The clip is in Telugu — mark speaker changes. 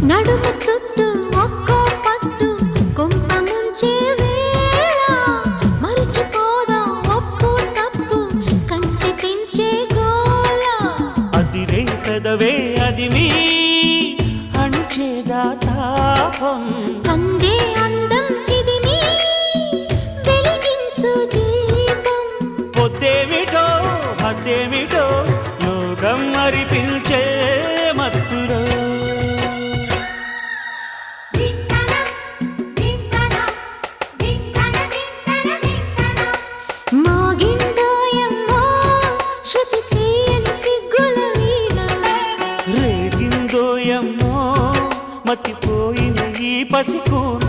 Speaker 1: నడుము చుట్టూ ఒక్కో పట్టు కొంప ముంచే వేళ మరిచిపోదా ఒప్పు తప్పు కంచి తెంచే గోల
Speaker 2: అదిరే పెదవే అదిమి అణిచేదా తాపం
Speaker 1: కందే అందం చిదిమి వెలిగించు దీపం
Speaker 2: పొద్దేమిటో హద్దేమిటో లోకం మరి పిల్చే మత్తులో
Speaker 1: మోగిందోయమ్మో శృతి చేయని సిగ్గుల వీణ
Speaker 2: రేగిందోయమ్మో మతిపోయిన ఈ పసికూన